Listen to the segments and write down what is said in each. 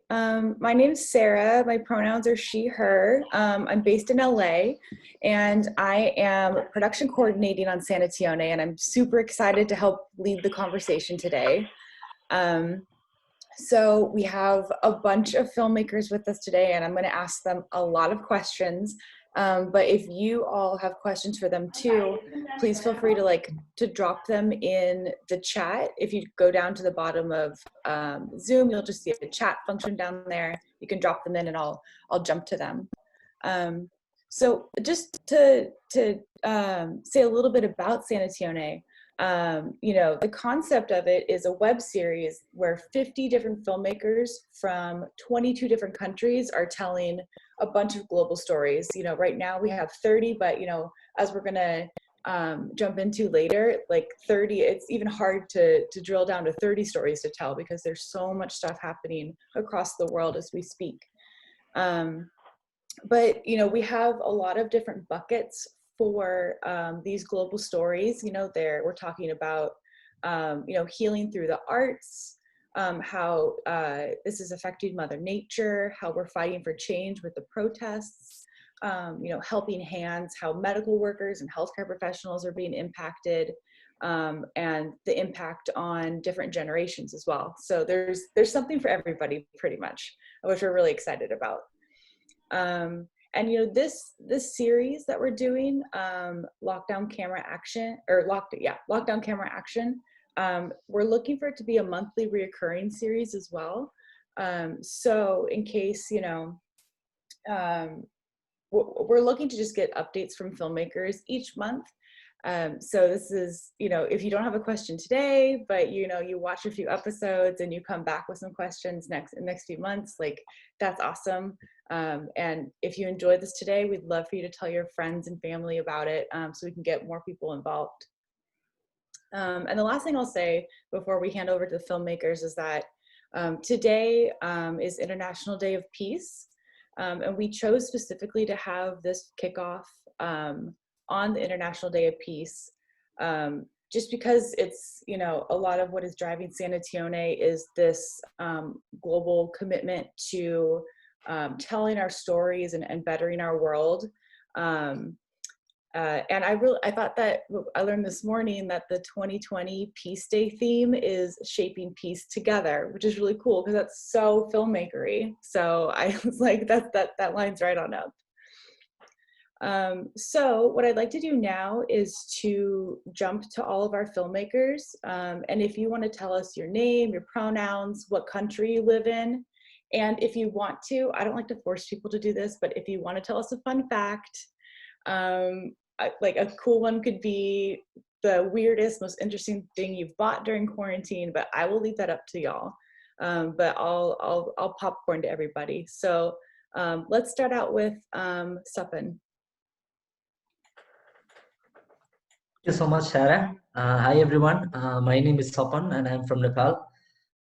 My name's Sarah. My pronouns are she, her. I'm based in LA, and I am production coordinating on SANATIONE, and I'm super excited to help lead the conversation today. So we have a bunch of filmmakers with us today, and I'm going to ask them a lot of questions. But if you all have questions for them too, please feel free to drop them in the chat. If you go down to the bottom of Zoom, you'll just see a chat function down there. You can drop them in, and I'll jump to them. So just to say a little bit about SANATIONE. The concept of it is a web series where 50 different filmmakers from 22 different countries are telling a bunch of global stories. Right now we have 30, but as we're gonna jump into later, like 30, it's even hard to drill down to 30 stories to tell because there's so much stuff happening across the world as we speak. But we have a lot of different buckets for these global stories. We're talking about healing through the arts, how this is affecting Mother Nature, how we're fighting for change with the protests, helping hands, how medical workers and healthcare professionals are being impacted, and the impact on different generations as well. So there's something for everybody pretty much, which we're really excited about. And this series that we're doing, Lockdown Camera Action, Lockdown Camera Action, we're looking for it to be a monthly reoccurring series as well. So in case, we're looking to just get updates from filmmakers each month. So this is, if you don't have a question today, but you watch a few episodes and you come back with some questions next few months, that's awesome. And if you enjoyed this today, we'd love for you to tell your friends and family about it, so we can get more people involved. And the last thing I'll say before we hand over to the filmmakers is that today is International Day of Peace. And we chose specifically to have this kickoff on the International Day of Peace, just because it's, a lot of what is driving SANATIONE is this global commitment to telling our stories and bettering our world. And I thought that I learned this morning that the 2020 Peace Day theme is shaping peace together, which is really cool because that's so filmmakery. So I was like, that lines right on up. So what I'd like to do now is to jump to all of our filmmakers. And if you want to tell us your name, your pronouns, what country you live in, and if you want to, I don't like to force people to do this, but if you want to tell us a fun fact, like a cool one could be the weirdest, most interesting thing you've bought during quarantine, but I will leave that up to y'all. But I'll popcorn to everybody. So let's start out with Sapan. Thank you so much, Sarah. Hi, everyone. My name is Sapan, and I'm from Nepal.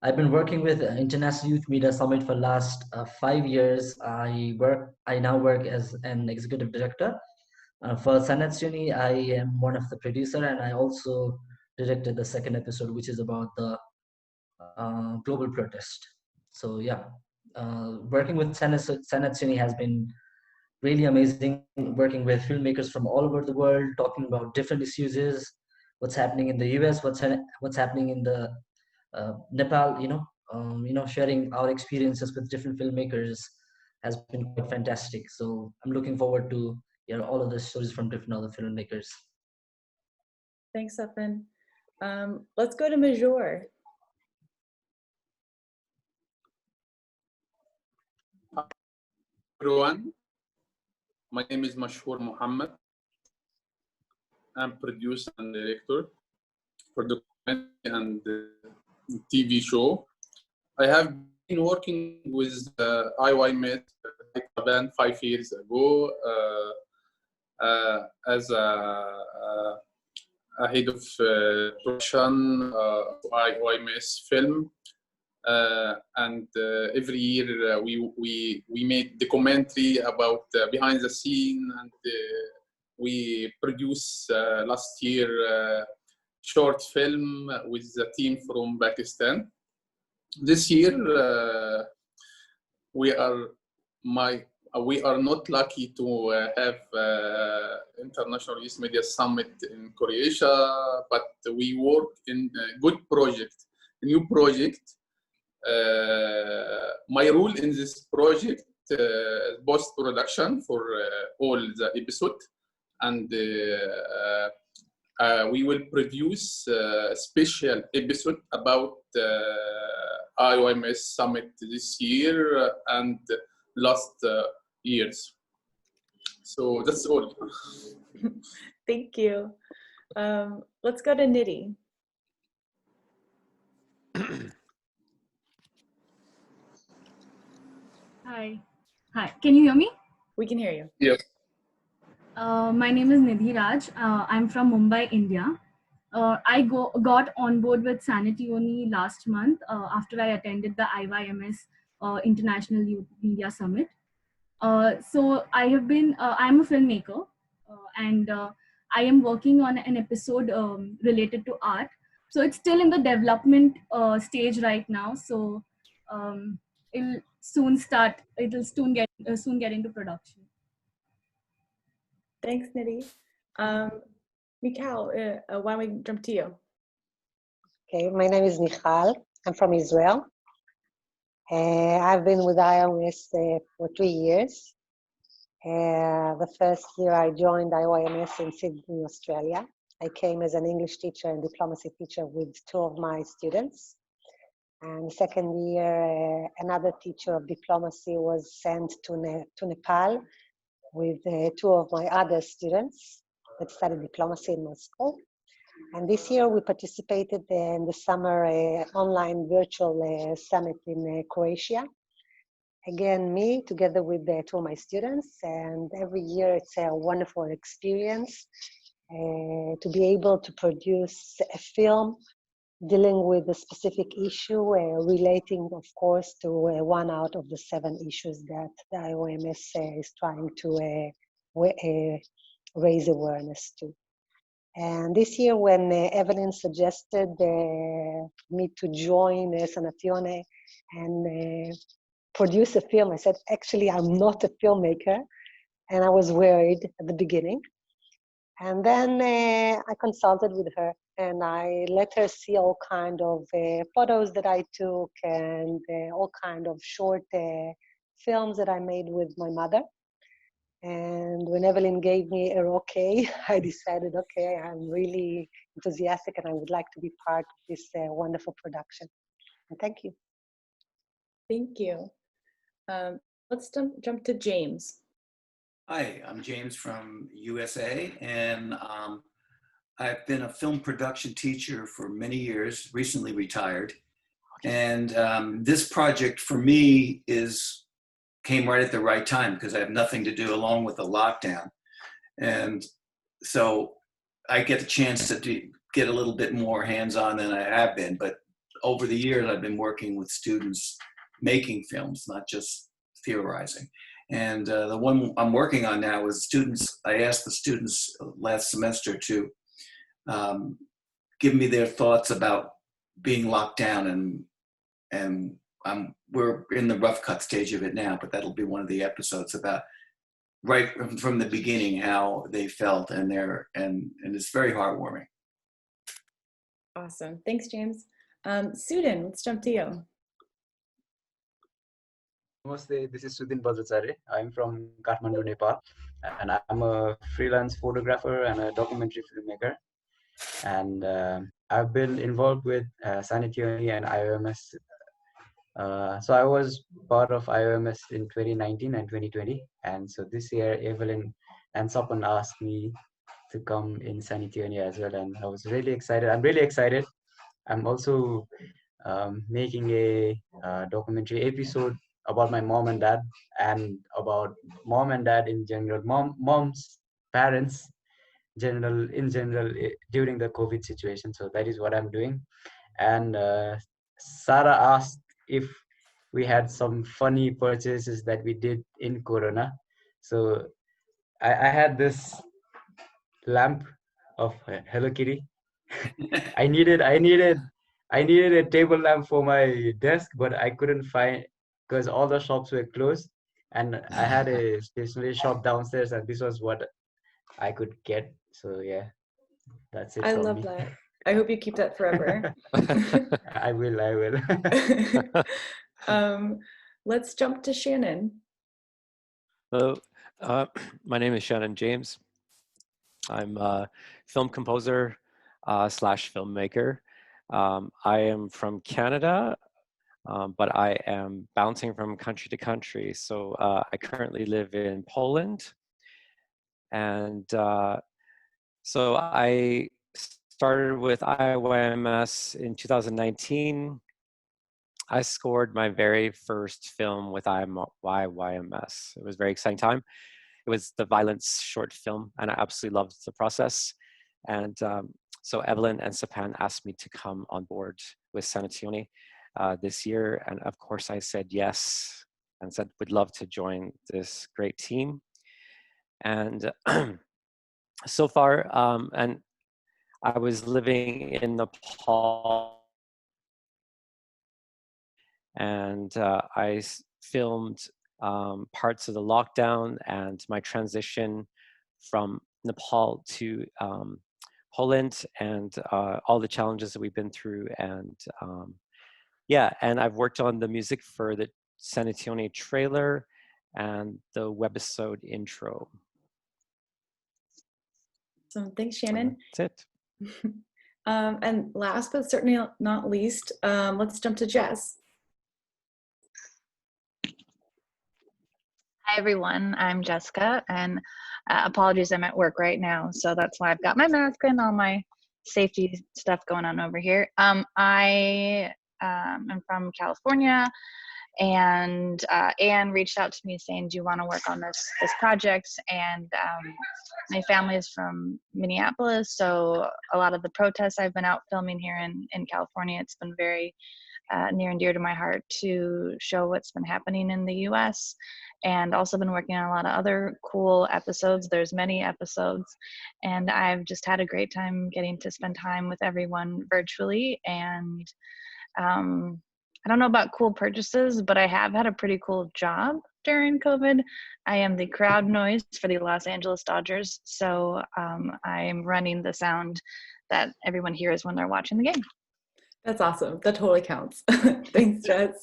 I've been working with International Youth Media Summit for the last 5 years. I now work as an executive director. For SANATIONE, I am one of the producer, and I also directed the second episode, which is about the global protest. So yeah, working with SANATIONE has been really amazing, working with filmmakers from all over the world, talking about different issues, what's happening in the US, what's happening in the Nepal, sharing our experiences with different filmmakers has been quite fantastic. So I'm looking forward to all of the stories from different other filmmakers. Thanks, Sapan. Let's go to Major. Hi, everyone. My name is Mashhoor Muhammad. I'm producer and director for documentary and TV show. I have been working with IY Met band 5 years ago as a head of production of IYMS film. And every year we made documentary about behind the scene, and we produced last year short film with the team from Pakistan. This year we are we are not lucky to have International Youth Media Summit in Croatia, but we work in a good project, a new project. My role in this project, post-production for all the episode, and we will produce a special episode about IOMS Summit this year and last years. So that's all. Thank you. Let's go to Nidhi. Hi. Hi. Can you hear me? We can hear you. Yes. My name is Nidhi Raj. I'm from Mumbai, India. I got on board with SANATIONE last month after I attended the IYMS International Youth Media Summit. So I'm a filmmaker and I am working on an episode related to art. So it's still in the development stage right now. So it'll soon get into production. Thanks, Nidhi. Mikhail, why don't we jump to you? Okay, my name is Michal. I'm from Israel. I've been with IOMS for 3 years. The first year I joined IOMS in Sydney, Australia. I came as an English teacher and diplomacy teacher with 2 of my students. And the second year, another teacher of diplomacy was sent to Nepal with 2 of my other students that studied diplomacy in Moscow. And this year we participated in the summer online virtual summit in Croatia. Again, me together with 2 of my students, and every year it's a wonderful experience to be able to produce a film dealing with a specific issue relating, of course, to 1 out of the 7 issues that the IOMS is trying to raise awareness to. And this year, when Evelyn suggested me to join SANATIONE and produce a film, I said, actually, I'm not a filmmaker. And I was worried at the beginning. And then I consulted with her and I let her see all kind of photos that I took and all kind of short films that I made with my mother. And when Evelyn gave me a okay, I decided, okay, I'm really enthusiastic and I would like to be part of this wonderful production. And thank you. Thank you. Let's jump to James. Hi, I'm James from USA, and I've been a film production teacher for many years, recently retired. And this project for me came right at the right time because I have nothing to do along with the lockdown. And so I get the chance to get a little bit more hands-on than I have been. But over the years, I've been working with students making films, not just theorizing. And the one I'm working on now is I asked the students last semester to give me their thoughts about being locked down, and we're in the rough cut stage of it now, but that'll be one of the episodes about right from the beginning how they felt, and it's very heartwarming. Awesome. Thanks, James. Sudin, let's jump to you. Namaste, this is Sudin Bajracharya. I'm from Kathmandu, Nepal, and I'm a freelance photographer and a documentary filmmaker. And I've been involved with SANATIONE and IOMS. So I was part of IOMS in 2019 and 2020. And so this year, Evelyn and Sapan asked me to come in SANATIONE as well. And I was really excited. I'm really excited. I'm also making a documentary episode about my mom and dad, and about mom and dad in general, mom's parents in general during the COVID situation. So that is what I'm doing. And Sarah asked if we had some funny purchases that we did in Corona. So I had this lamp of Hello Kitty. I needed a table lamp for my desk, but I couldn't because all the shops were closed, and I had a stationery shop downstairs, and this was what I could get. So yeah, that's it I from love me. that. I hope you keep that forever. I will. I will. um, let's jump to Shannon. Hello, my name is Shannon James. I'm a film composer slash filmmaker. I am from Canada, but I am bouncing from country to country. So I currently live in Poland. And so I started with IYMS in 2019. I scored my very first film with IYMS. It was a very exciting time. It was the violence short film, and I absolutely loved the process. And so Evelyn and Sapan asked me to come on board with Sanatione this year. And of course I said yes, and said would love to join this great team. And so far, and I was living in Nepal, and I filmed parts of the lockdown and my transition from Nepal to Poland, and all the challenges that we've been through. And yeah, and I've worked on the music for the Sanatione trailer and the webisode intro. So thanks, Shannon. That's it. And last but certainly not least, let's jump to Jess. Hi everyone, I'm Jessica, and apologies, I'm at work right now, so that's why I've got my mask and all my safety stuff going on over here. I am from California, and Anne reached out to me saying, do you want to work on this project? And my family is from Minneapolis, so a lot of the protests I've been out filming here in California, it's been very near and dear to my heart to show what's been happening in the US, and also been working on a lot of other cool episodes. There's many episodes, and I've just had a great time getting to spend time with everyone virtually. And I don't know about cool purchases, but I have had a pretty cool job during COVID. I am the crowd noise for the Los Angeles Dodgers, so I am running the sound that everyone hears when they're watching the game. That's awesome. That totally counts. Thanks, Jess.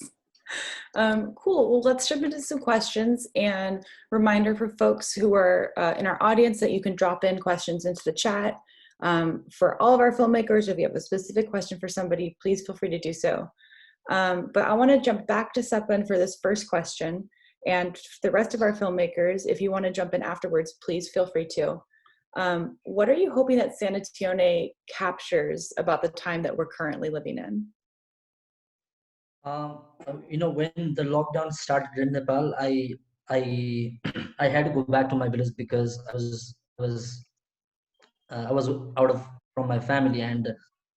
Cool. Well, let's jump into some questions. And reminder for folks who are in our audience that you can drop in questions into the chat. For all of our filmmakers, if you have a specific question for somebody, please feel free to do so. But I want to jump back to Sepan for this first question. And the rest of our filmmakers, if you want to jump in afterwards, please feel free to. What are you hoping that Sanatione captures about the time that we're currently living in? When the lockdown started in Nepal, I I had to go back to my village because I was out of from my family, and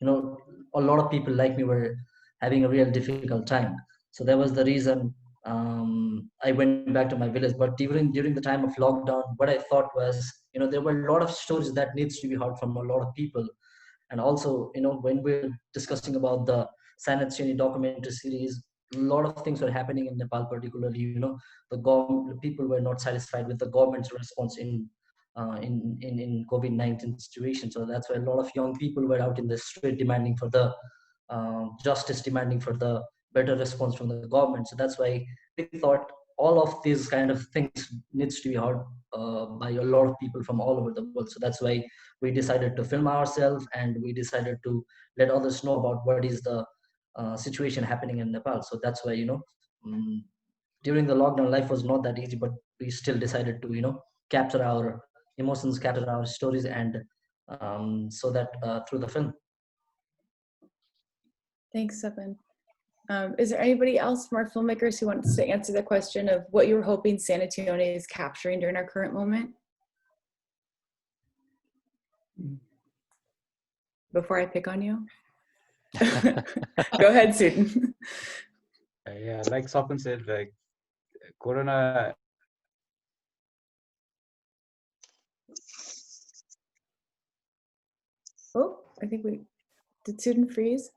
a lot of people like me were having a real difficult time. So that was the reason I went back to my village. But during the time of lockdown, what I thought was, there were a lot of stories that needs to be heard from a lot of people. And also, when we're discussing about the Sanatshini documentary series, a lot of things were happening in Nepal, particularly, the people were not satisfied with the government's response in COVID-19 situation. So that's why a lot of young people were out in the street demanding for the justice, demanding for the better response from the government. So that's why we thought all of these kind of things needs to be heard by a lot of people from all over the world. So that's why we decided to film ourselves, and we decided to let others know about what is the situation happening in Nepal. So that's why, during the lockdown, life was not that easy, but we still decided to, capture our emotions, capture our stories, and so that through the film. Thanks, Sepan. Is there anybody else from our filmmakers who wants to answer the question of what you were hoping Sanatione is capturing during our current moment? Before I pick on you? Go ahead, Sudan. Yeah, like Sopan said, like Corona. Oh, I think did Sudan freeze?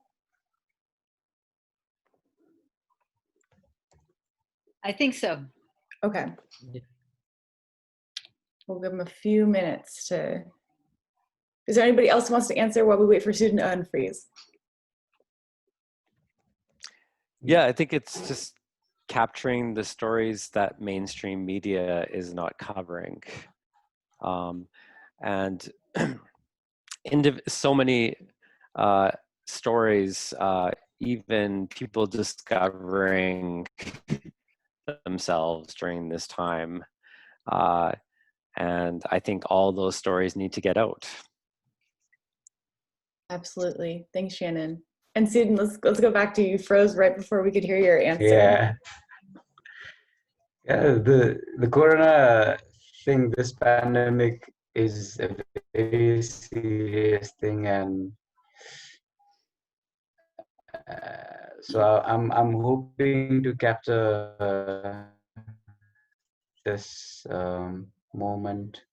I think so. Okay. We'll give them a few minutes to. Is there anybody else who wants to answer while we wait for Susan to unfreeze? Yeah, I think it's just capturing the stories that mainstream media is not covering. And so many stories, even people discovering themselves during this time. And I think all those stories need to get out. Absolutely. Thanks, Shannon. And Susan, let's go back to you. You froze right before we could hear your answer. Yeah. Yeah, the corona thing, this pandemic is a very serious thing, and so I'm hoping to capture this moment.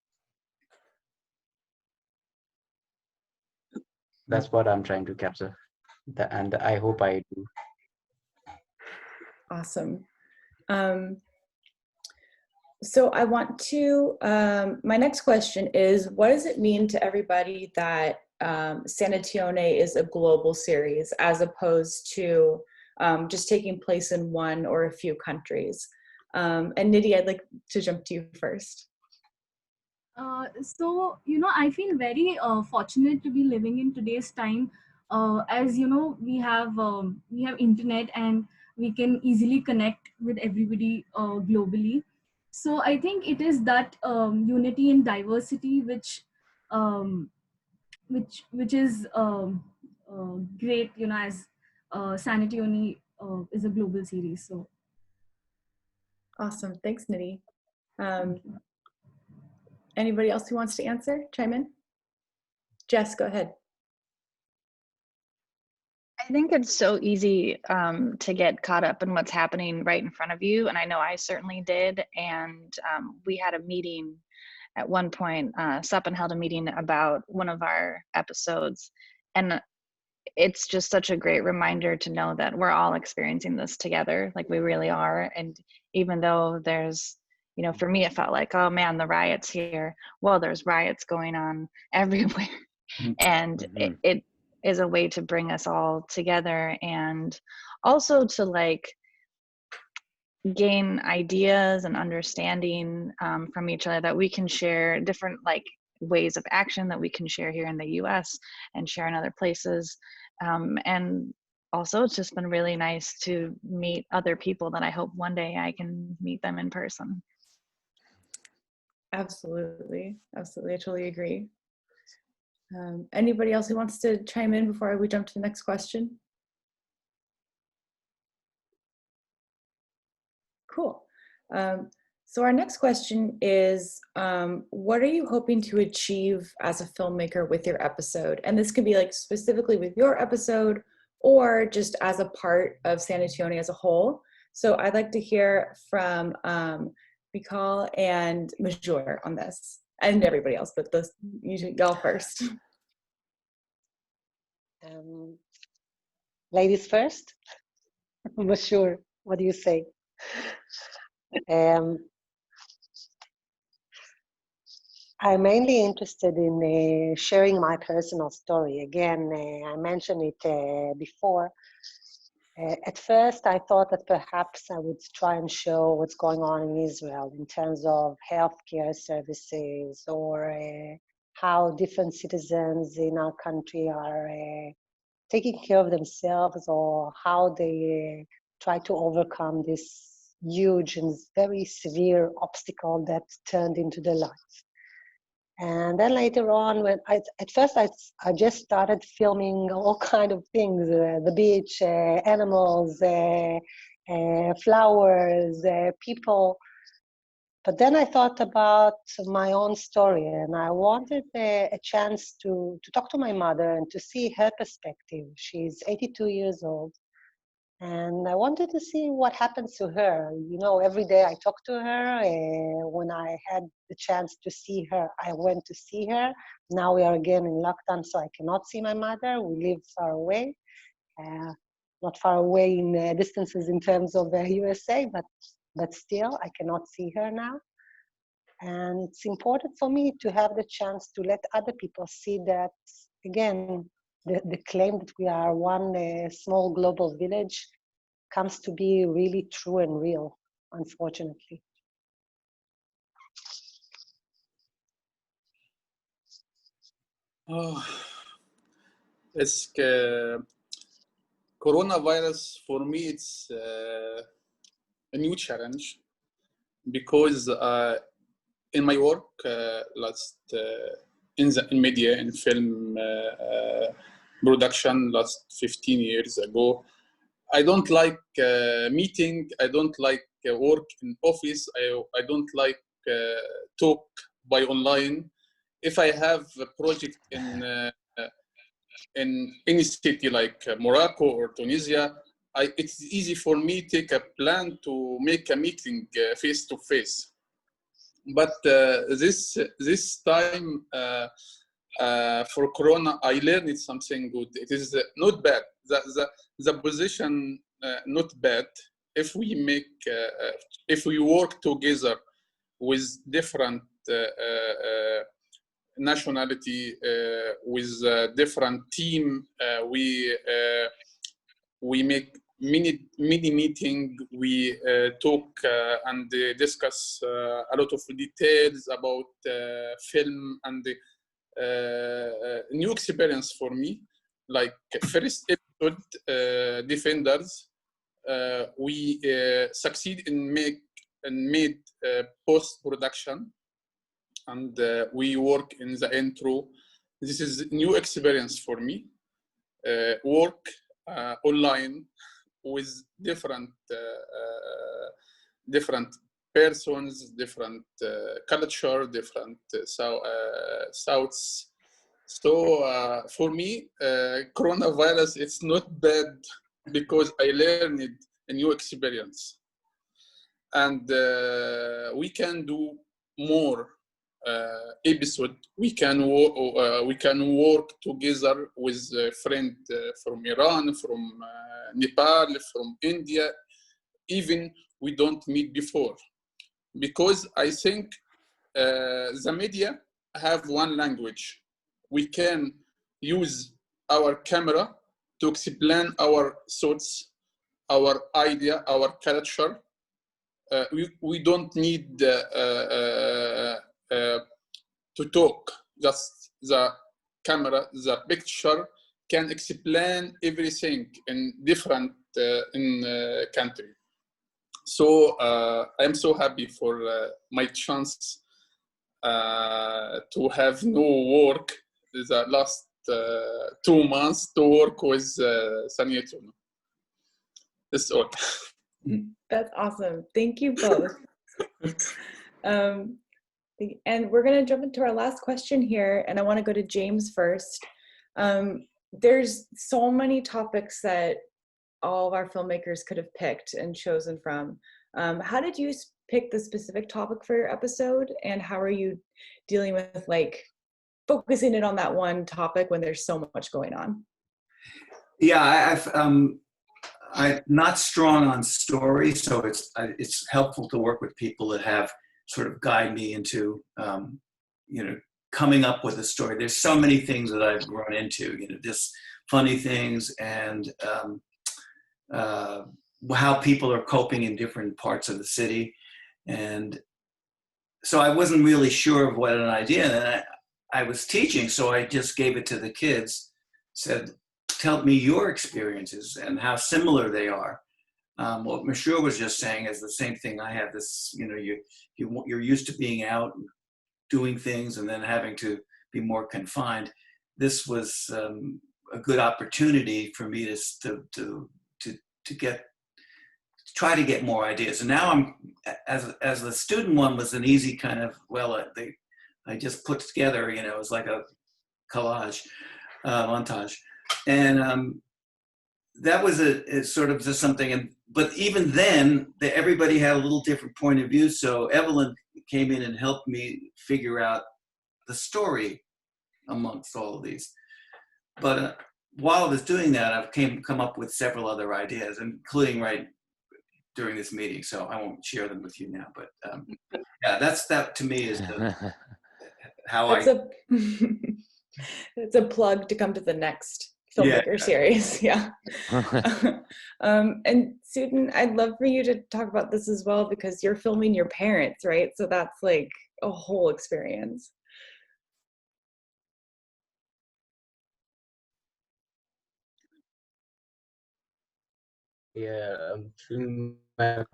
That's what I'm trying to capture, and I hope I do. Awesome. So I want to, my next question is, what does it mean to everybody that Sanatione is a global series as opposed to just taking place in one or a few countries? And Nidhi, I'd like to jump to you first. So, I feel very fortunate to be living in today's time. As you know, we have internet and we can easily connect with everybody globally. So I think it is that unity and diversity um, which is great. As Sanatione is a global series. So Awesome. Thanks, Nidhi. Anybody else who wants to answer? Chime in. Jess, go ahead. I think it's so easy to get caught up in what's happening right in front of you. And I know I certainly did. And we had a meeting at one point, Suppen held a meeting about one of our episodes. And it's just such a great reminder to know that we're all experiencing this together, like we really are. And even though there's, for me, it felt like, oh man, the riots here. Well, there's riots going on everywhere. And it is a way to bring us all together, and also to gain ideas and understanding from each other, that we can share different ways of action that we can share here in the US and share in other places. And also it's just been really nice to meet other people that I hope one day I can meet them in person. Absolutely. Absolutely. I totally agree. Anybody else who wants to chime in before we jump to the next question? Cool. So our next question is, what are you hoping to achieve as a filmmaker with your episode? And this can be specifically with your episode or just as a part of Sanatione as a whole. So I'd like to hear from Bikal and Major on this, and everybody else, but y'all first. Ladies first. I'm sure. What do you say? I'm mainly interested in sharing my personal story. Again, I mentioned it before. At first, I thought that perhaps I would try and show what's going on in Israel in terms of healthcare services, or how different citizens in our country are taking care of themselves, or how they try to overcome this huge and very severe obstacle that turned into their life. And then later on, at first I just started filming all kind of things, the beach, animals, flowers, people. But then I thought about my own story, and I wanted a chance to talk to my mother and to see her perspective. She's 82 years old. And I wanted to see what happens to her. Every day I talk to her. When I had the chance to see her, I went to see her. Now we are again in lockdown, so I cannot see my mother. We live far away. Not far away in distances in terms of USA, but but still I cannot see her now. And it's important for me to have the chance to let other people see that, again, the claim that we are one small global village comes to be really true and real, unfortunately. Oh, it's coronavirus for me. It's a new challenge because in my work in media in film production last 15 years ago, I don't like meeting. I don't like work in office. I don't like talk by online. If I have a project in any city like Morocco or Tunisia, it's easy for me to take a plan to make a meeting face to face. But this time for Corona, I learned something good. It is not bad. The position not bad if we make if we work together with different nationality, with different team. We make mini meeting. We talk and discuss a lot of details about film and new experience for me. Like first episode, Defenders, we succeed in made post production, and we work in the intro. This is new experience for me. Work online with different persons, different culture, different Souths. So for me, coronavirus, it's not bad because I learned a new experience, and we can do more episode. We can work together with a friend from Iran, from Nepal, from India, even we don't meet before, because I think the media have one language. We can use our camera to explain our thoughts, our idea, our culture. We don't need to talk. Just the camera, the picture can explain everything in different country. So I'm so happy for my chance to have no work the last 2 months to work with SANATIONE. That's all. That's awesome. Thank you both. And we're going to jump into our last question here, and I want to go to James first. There's so many topics that all of our filmmakers could have picked and chosen from. How did you pick the specific topic for your episode, and how are you dealing with like focusing in on that one topic when there's so much going on? Yeah, I'm not strong on story, so it's helpful to work with people that have sort of guide me into coming up with a story. There's so many things that I've run into, just funny things and how people are coping in different parts of the city. And so I wasn't really sure of what an idea. And I was teaching, so I just gave it to the kids, said, tell me your experiences and how similar they are. What Mashur was just saying is the same thing. I have this, you're used to being out and doing things and then having to be more confined. This was a good opportunity for me to try to get more ideas. And now I'm, as the student one was an easy kind of, I just put together, it was like a collage, montage. And that was a sort of just something. But even then, everybody had a little different point of view. So Evelyn came in and helped me figure out the story amongst all of these. But while I was doing that, I've come up with several other ideas, including during this meeting, so I won't share them with you now. But yeah, that to me is how That's it's a plug to come to the next filmmaker series. Yeah. And Sudan, I'd love for you to talk about this as well, because you're filming your parents, right? So that's like a whole experience. Yeah, I'm filming my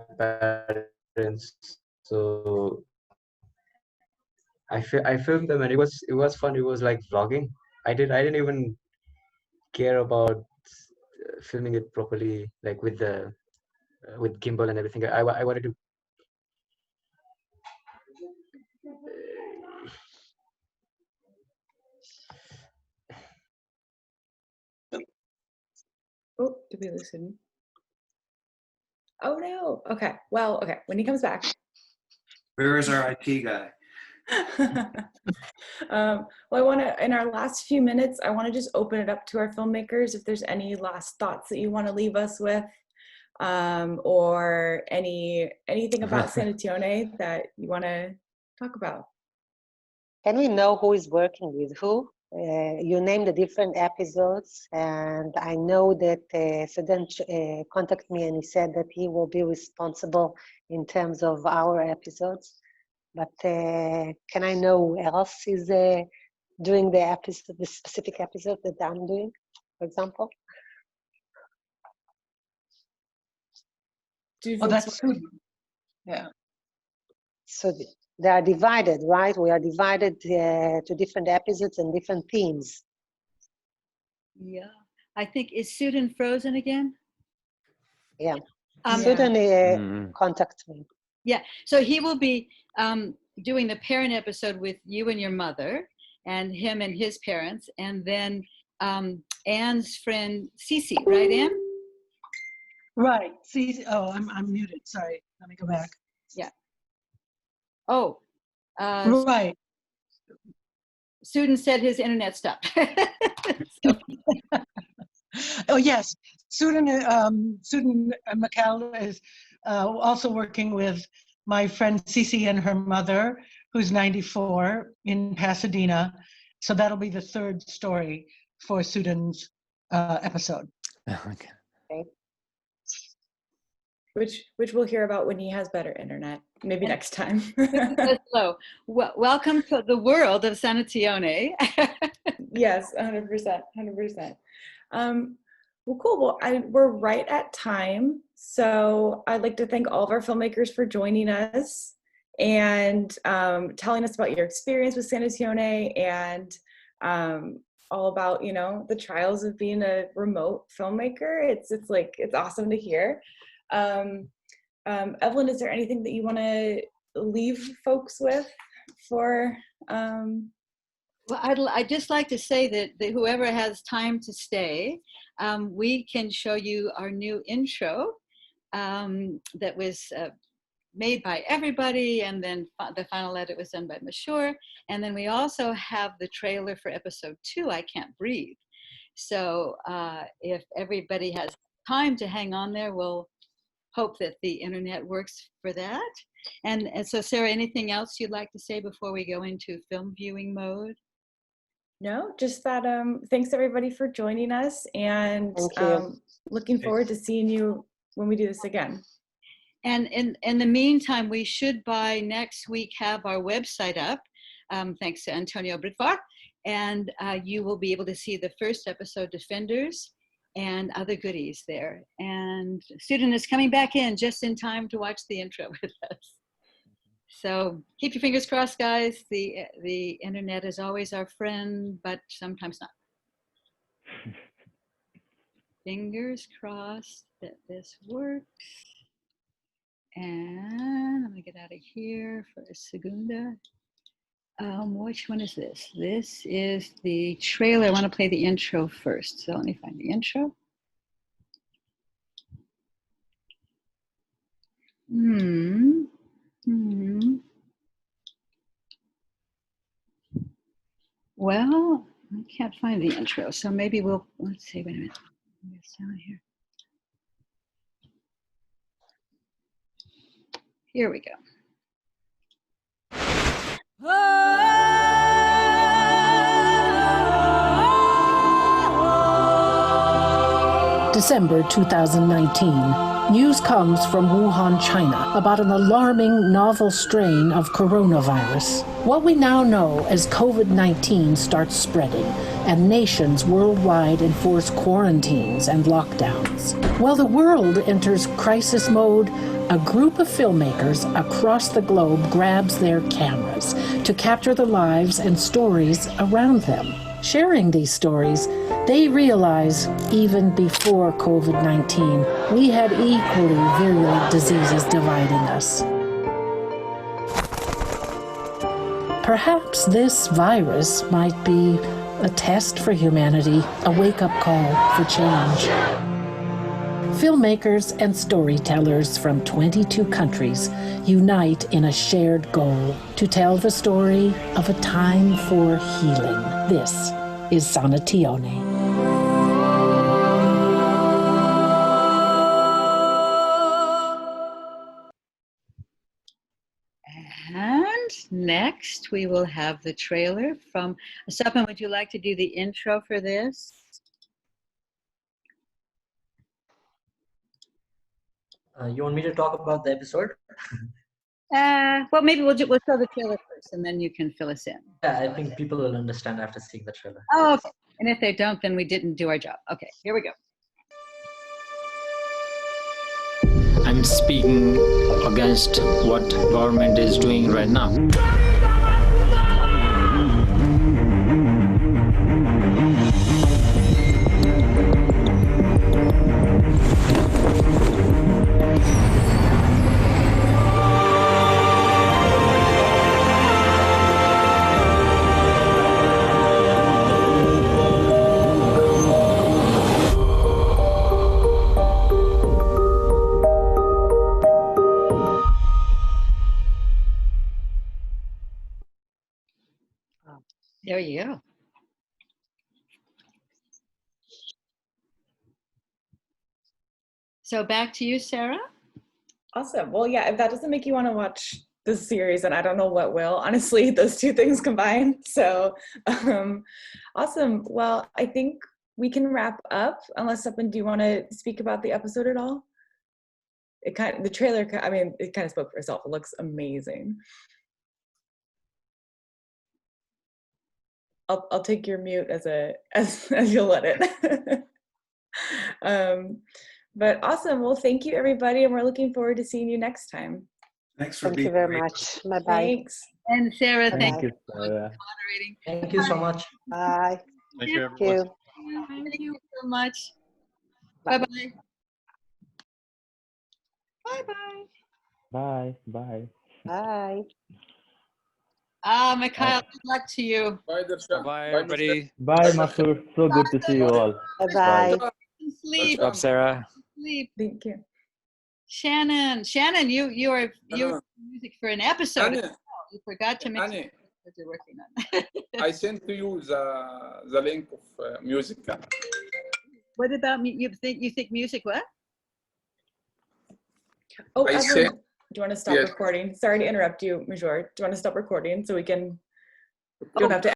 parents. So I filmed them, and it was fun. It was like vlogging. I didn't even care about filming it properly, like with gimbal and everything. I wanted to. Oh, did we lose Sudan? Oh no. Okay. Well, okay. When he comes back. Where is our IT guy? Well, I want to, in our last few minutes, I want to just open it up to our filmmakers. If there's any last thoughts that you want to leave us with, or anything about Sanatione that you want to talk about. Can we know who is working with who? You named the different episodes, and I know that Sudan contacted me and he said that he will be responsible in terms of our episodes. But can I know who else is doing the episode, the specific episode that I'm doing, for example? Oh, that's Sudan. Yeah. So they are divided, right? We are divided to different episodes and different themes. Yeah. I think, is Sudan frozen again? Yeah. Yeah. Sudan contact me. Yeah. So he will be doing the parent episode with you and your mother, and him and his parents, and then Anne's friend Cece, right, Anne? Right. See, oh, I'm muted. Sorry. Let me go back. Yeah. Oh. Right. Sudan said his internet stopped. Oh yes, Sudan Mikkel is also working with my friend Cece and her mother, who's 94 in Pasadena. So that'll be the third story for Sudan's episode. Okay. Which we'll hear about when he has better internet, maybe next time. Hello. Welcome to the world of Sanatione. Yes, 100%, 100%. Well, cool. Well, we're right at time. So I'd like to thank all of our filmmakers for joining us and telling us about your experience with Sanatione and all about, you know, the trials of being a remote filmmaker. It's awesome to hear. Evelyn, is there anything that you want to leave folks with for? Well, I'd just like to say that whoever has time to stay, we can show you our new intro that was made by everybody, and then the final edit was done by Mashur. And then we also have the trailer for episode 2, I Can't Breathe. So if everybody has time to hang on there, we'll hope that the internet works for that. And so Sarah, anything else you'd like to say before we go into film viewing mode? No, just that thanks everybody for joining us, and looking forward to seeing you when we do this again. And in the meantime, we should by next week have our website up, thanks to Antonio Britvar, and you will be able to see the first episode, Defenders, and other goodies there. And Sudan is coming back in just in time to watch the intro with us. So keep your fingers crossed, guys. The internet is always our friend, but sometimes not. Fingers crossed that this works. And I'm gonna get out of here for a segunda. Which one is this? This is the trailer. I want to play the intro first. So let me find the intro. Well, I can't find the intro, so maybe let's see, wait a minute. It's down here. Here we go. December 2019. News comes from Wuhan, China, about an alarming novel strain of coronavirus. What we now know as COVID-19 starts spreading, and nations worldwide enforce quarantines and lockdowns. While the world enters crisis mode, a group of filmmakers across the globe grabs their cameras to capture the lives and stories around them. Sharing these stories, they realize even before COVID-19, we had equally virulent diseases dividing us. Perhaps this virus might be a test for humanity, a wake-up call for change. Filmmakers and storytellers from 22 countries unite in a shared goal to tell the story of a time for healing. This is SANATIONE. And next we will have the trailer from Sapan. Would you like to do the intro for this? You want me to talk about the episode? Well, maybe we'll show the trailer first, and then you can fill us in. Yeah, I think people will understand after seeing the trailer. Oh, okay. And if they don't, then we didn't do our job. Okay, here we go. I'm speaking against what government is doing right now. There you go. So back to you, Sarah. Awesome. Well, yeah, if that doesn't make you want to watch this series, then I don't know what will. Honestly, those two things combined. So awesome. Well, I think we can wrap up unless someone, do you want to speak about the episode at all? The trailer, I mean, it kind of spoke for itself. It looks amazing. I'll take your mute as you'll let it. But awesome. Well, thank you, everybody, and we're looking forward to seeing you next time. Thanks for Thank being you very here. much. Bye-bye. Thanks. And Sarah, Bye-bye. thank you for Sarah. moderating. Thank you so much. Bye. Thank you, Thank everyone. you. Thank you so much. Bye. Bye-bye. Bye-bye. Bye. Bye. Bye. Mikhail, good luck to you. Bye, Darshan. Bye, Bye, everybody. Bye, Masur. So good to see you all. Bye-bye. Sleep. Good job, Sarah. Sleep. Thank you. Shannon, you are music for an episode. Annie, You forgot to mention Annie, what you're working on. I sent to you the link of music. What about me? You think music what? Oh, I Evelyn, said, do you want to stop yes. recording? Sorry to interrupt you, Major. Do you want to stop recording so we can, you don't have to